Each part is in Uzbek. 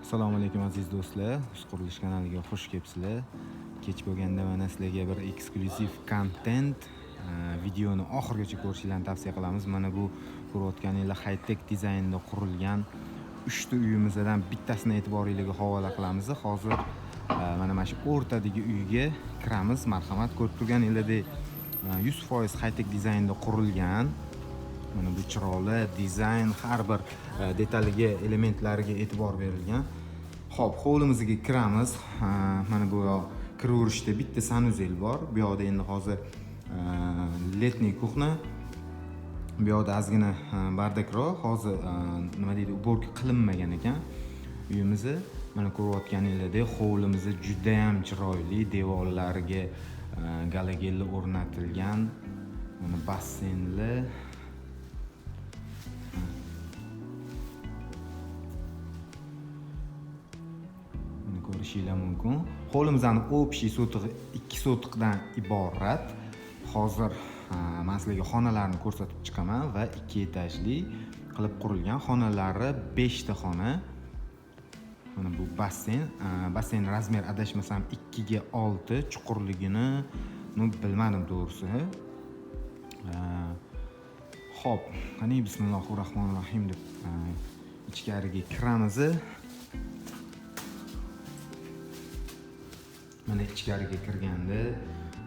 Assalomu alaykum aziz do'stlar. Qurilish kanaliga xush kelibsizlar. Kech bo'lganda mana sizlarga bir eksklyuziv kontent videoni oxirigacha ko'rishingizni tavsiya qilamiz. Mana bu ko'rayotganinglar high-tech dizaynda qurilgan 3 ta uyimizdan bittasini e'tiboringizga havola qilamiz. Hozir mana shu o'rtadagi uyga kiramiz. Marhamat, ko'rib turganingizdek 100% high-tech dizaynda qurilgan. Mana bu chiroyli dizayn, har bir detaliga, elementlariga e'tibor berilgan. Xo'p, hovlimizga kiramiz. Mana bu kiraverishda bitta sanuzel bor. Bu yoqda endi hozir letniy kuxna. Bu yoqda ozgina bardakroq. Hozir nima deydi, uborka qilinmagan ekan uyimizni. Mana ko'rayotganingizdek, hovlimiz juda ham chiroyli, devorlariga galagellar o'rnatilgan. Mana basseynli. Ko'rishingiz mumkin. Hovlimizning общий sotig'i 2 sotiqdan iborat. Hozir men sizlarga xonalarni ko'rsatib chiqaman va 2 etajli qilib qurilgan. Xonalari 5 ta xona. Mana bu basseyn. Basseyn razmer adashmasam 2 ga 6, chuqurligini bilmadim to'g'risi. Xo'p, qani bismillahirrohmanirrohim deb ichkariga kiramiz. Mana ichkariga kirganda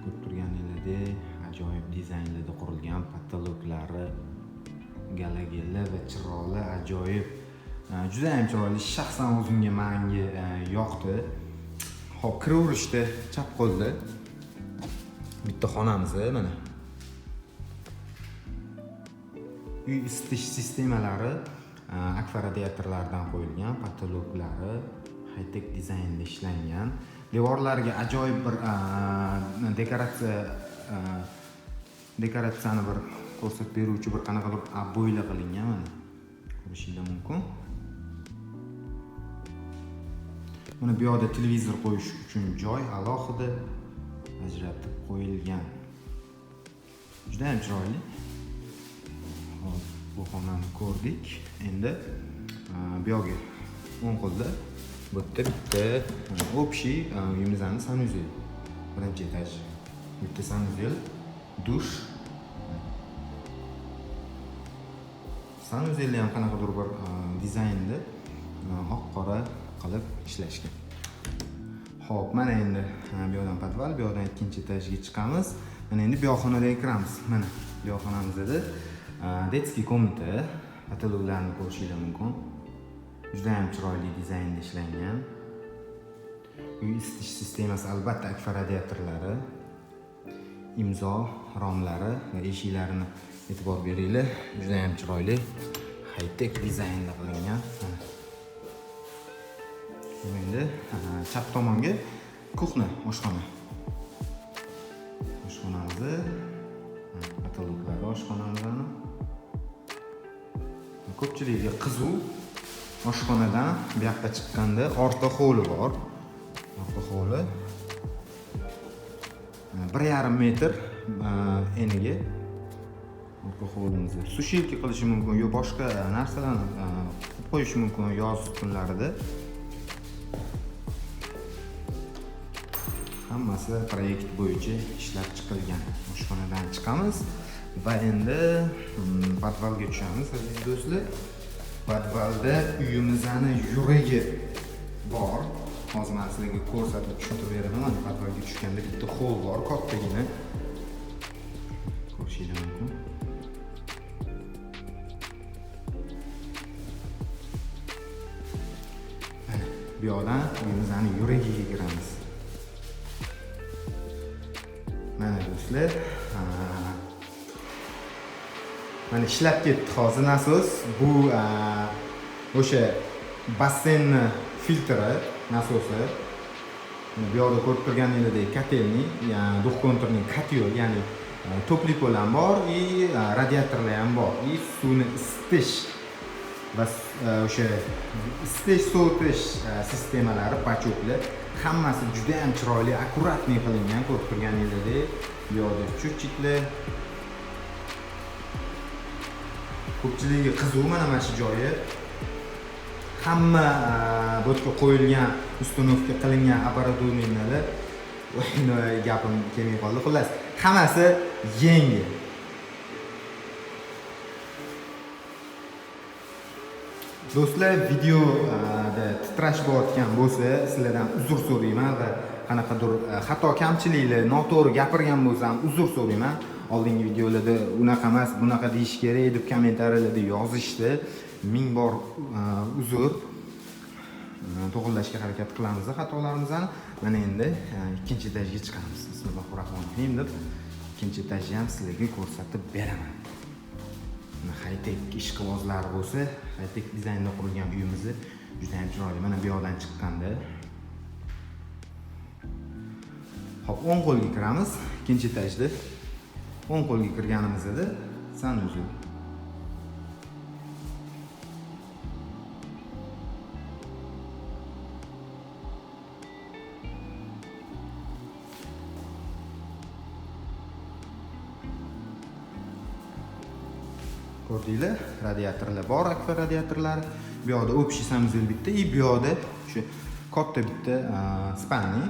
ko'rib turganingizdek ajoyib dizaynlarda qurilgan, patoloklari, galagellar va chiroyli, ajoyib. Juda ham chiroyli, shaxsan o'zimga menga yoqdi. Xo'p, kiraverishda chap qo'lda bitta xonamiz mana. Uy isitish sistemalari akfa radiatorlardan qo'yilgan, patoloklari high-tech dizaynda ishlangan. Devorlarga ajoyib bir dekoratsiyani bir ko'rsatib beruvchi bir qanaqadir bo'yla qilingan mana. Ko'rishingiz mumkin. Mana bu yoqda televizor qo'yish uchun joy alohida ajratib qo'yilgan. Juda ham chiroyli. Hop, bu xonani ko'rdik. Endi bu yoqga o'ng qo'lda bitta общий uyimizning sanuzel. Birinchi etaj. Bitta sanuzel, dush. Sanuzelni ham qanaqadir bir dizaynda oq-qora qilib ishlashgan. Xo'p, mana endi bu yoqdan podval, bu yoqdan ikkinchi etajga chiqamiz. Mana endi bu xonaga kiramiz. Mana bu xonamizda detskiy komnata, patologlarni ko'rishingiz mumkin. Juda ham chiroyli dizaynda ishlangan. Uy isitish sistemasi albatta akfa radiatorlari, imzo romlari va eshiklarini e'tibor beringlar. Juda ham chiroyli, high-tech dizaynda qilingan. Endi chap tomonga kuxna, oshxona. Oshxonamiz, patoloklari oshxonamizdan. Ko'pchiligiga qiziq. Oshxonadan bu yoqqa chiqqanda orqa hovli bor. Orqa hovli 1,5 metr eniga orqa hovlimizda sushilka qilish mumkin, yo boshqa narsalarni qo'yish mumkin yoz kunlarida. Hammasi proyekt bo'yicha ishlab chiqilgan. Oshxonadan chiqamiz va endi podvalga tushamiz aziz do'stlar. Podvalda uyimizning yuragi bor. Hozir men sizlarga ko'rsatib tushuntirib beraman. Podvalga tushganda bitta hol bor, kattagina. Ko'rishingiz mumkin. Mana bu yoqdan uyimizning yuragiga kiramiz. Mana do'stlar, mana ishlab ketdi hozir nasos. Bu o'sha basseynni filtri nasosi. Bu yoqda ko'rib turganingizdek kotelniy, ya'ni duxkonturning kotyol, ya'ni to'pli pol ham bor, radiatorlar ham bor. Suvni isitish va o'sha isitish, sovutish sistemalari, pachoklar hammasi juda ham chiroyli, akkuratniy qilingan. Ko'rib turganingizdek, bu yoqda chuchiklar. Ko'pchiligiga qiziq mana shu joyi. hamma bu yerga qo'yilgan uстановка qilingan apparaturalar gapim kelmay qoldi. Xullas, hammasi yengil. Do'stlar, videoda titrash bo'layotgan bo'lsa, sizlardan uzr so'rayman va qanaqadir xato kamchiliklar, noto'g'ri gapirgan bo'lsam uzr so'rayman. Oldingi videolarda unaqa emas, bunaqa deyish kerak deb kommentariyalarda yozishdi. Ming bor uzr. To'g'rilashga harakat qilamiz xatolarimizni. Mana endi ikkinchi etajga chiqamiz. Bismillahirrohmanirrohim deb ikkinchi etajni ham sizlarga ko'rsatib beraman. High-tech ishqibozlar bo'lsa, high-tech dizaynda qurilgan uyimizni juda ham chiroyli. Mana bu yoqdan chiqqanda. Hop, o'ng qo'lga kiramiz. Ikkinchi etajda o'ng qo'lga kirganimizda sanuzul. Ko'rdinglar, radiatorlar bor, akfa radiatorlar. Bu yoqda общий sanuzul bitta, bu yoqda shu katta bitta spalni.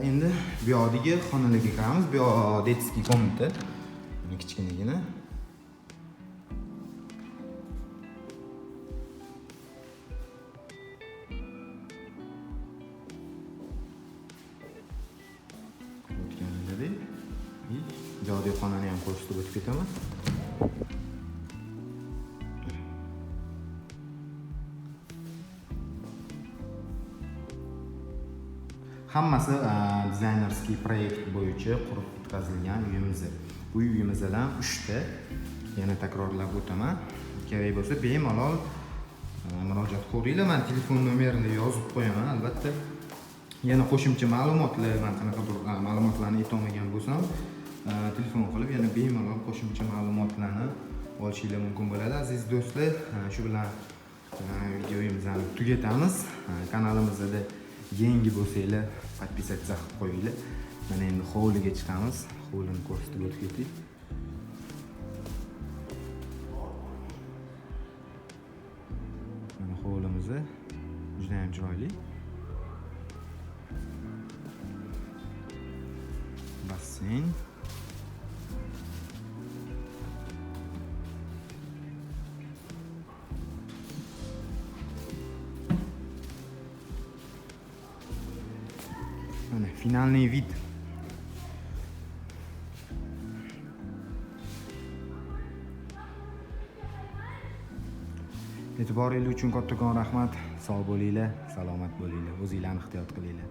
Endi bu yoqdagi xonalarga kiramiz. Bu yoq detskiy komnata. Buni kichkinagina. Ijodiy xonani ham ko'rsatib o'tib ketaman. Hammasi dizaynerskiy proyekt bo'yicha qurib bitkazilgan uyimiz. Bu uyimizdan 3 ta. Yana takrorlab o'taman. Kerak bo'lsa bemalol murojaat qilinglar. Men telefon nomerini yozib qo'yaman. Albatta, yana qo'shimcha ma'lumotlar, men qanaqadir ma'lumotlarni aytolmagan bo'lsam, telefon qilib yana bemalol qo'shimcha ma'lumotlarni olishingiz mumkin bo'ladi. Aziz do'stlar, shu bilan videomizni tugatamiz. Kanalimizda yangi bo'lsanglar, podpisatsiya qilib qo'yinglar. Mana endi hovliga chiqamiz. Hovlini ko'rsatib o'tib ketdik. Mana hovlimiz juda ham chiroyli. Basseyn. Mana finalniy vid. E'tiboringiz uchun kattakon rahmat. Sog' bo'linglar, salomat bo'linglar. O'zingizlarni ehtiyot qilinglar.